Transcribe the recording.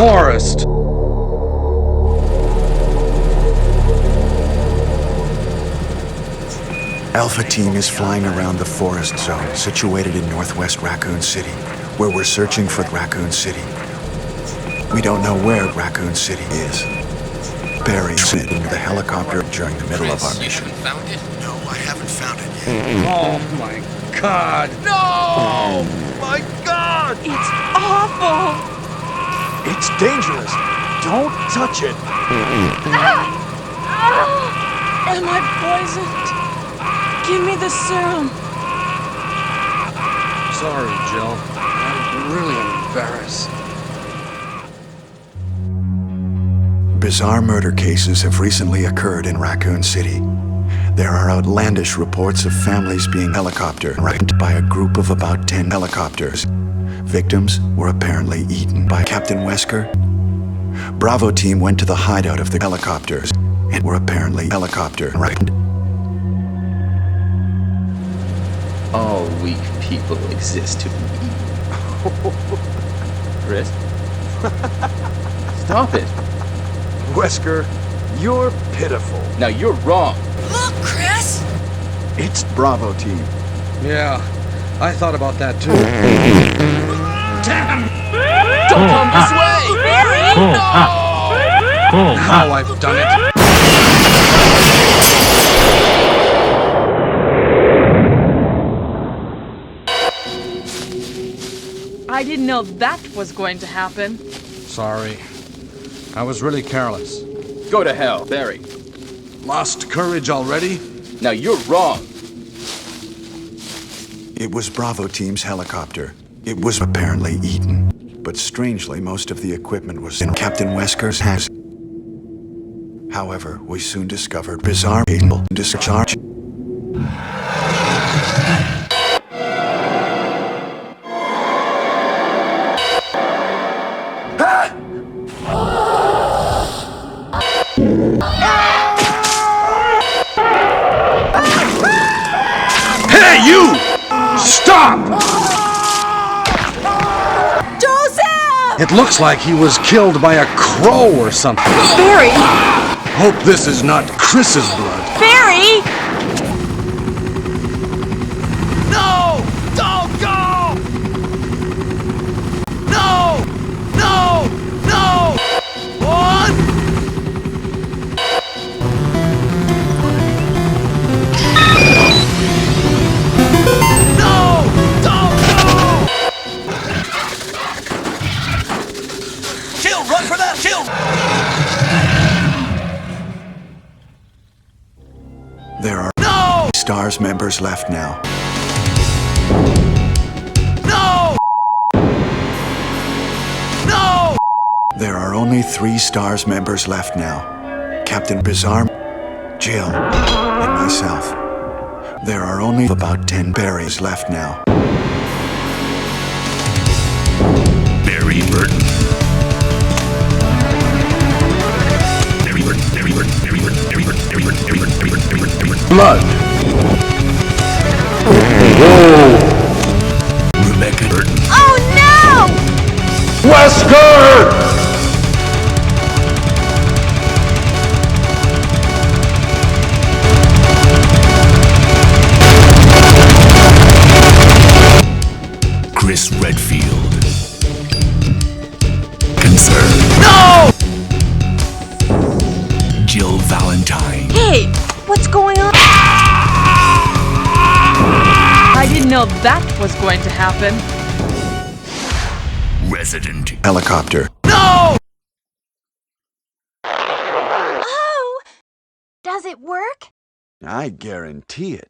forest! Alpha Team is flying around the forest zone situated in northwest Raccoon City, where we're searching for Raccoon City. We don't know where Raccoon City is. Barry's in the helicopter during the middle of our mission. You haven't found it? No, I haven't found it yet. Oh my God! No! My God! It's awful! It's dangerous. Don't touch it. Am I poisoned? Give me the serum. Sorry, Jill. I'm really embarrassed. Bizarre murder cases have recently occurred in Raccoon City. There are outlandish reports of families being helicopter-wrecked by a group of about 10 helicopters. Victims were apparently eaten by Captain Wesker. Bravo Team went to the hideout of the helicopters and were apparently helicopter-wrecked. All weak people exist to be eaten. Chris? Stop it. Wesker, you're pitiful. Now you're wrong. Look, Chris! It's Bravo Team. Yeah, I thought about that too. Damn! Don't come this way! Barry! No! Now I've done it. I didn't know that was going to happen. Sorry. I was really careless. Go to hell, Barry. Lost courage already? Now you're wrong. It was Bravo Team's helicopter. It was apparently eaten. But strangely, most of the equipment was in Captain Wesker's hands. However, we soon discovered bizarre people discharge. Hey, you! Stop! Joseph! It looks like he was killed by a crow or something. Barry! Hope this is not Chris's blood. Barry! No! Don't go! No! No! No! One! No! Don't go! Kill! Run for that! Kill! There are No! STARS members left now. No! No! There are only 3 STARS members left now. Captain Bizarre, Jill, and myself. There are only about 10 berries left now. Barry Burton. Barry Burton, Barry Burton, Barry Burton, Barry Burton, Barry Burton, Barry Burton, Barry Burton, Barry Burton, Barry Burton. Blood. Rebecca Burton. Oh no! Wesker! Chris Redfield. Concern. No! Jill Valentine. Hey, what's going on? I didn't know that was going to happen. Resident. Helicopter. No! Oh! Does it work? I guarantee it.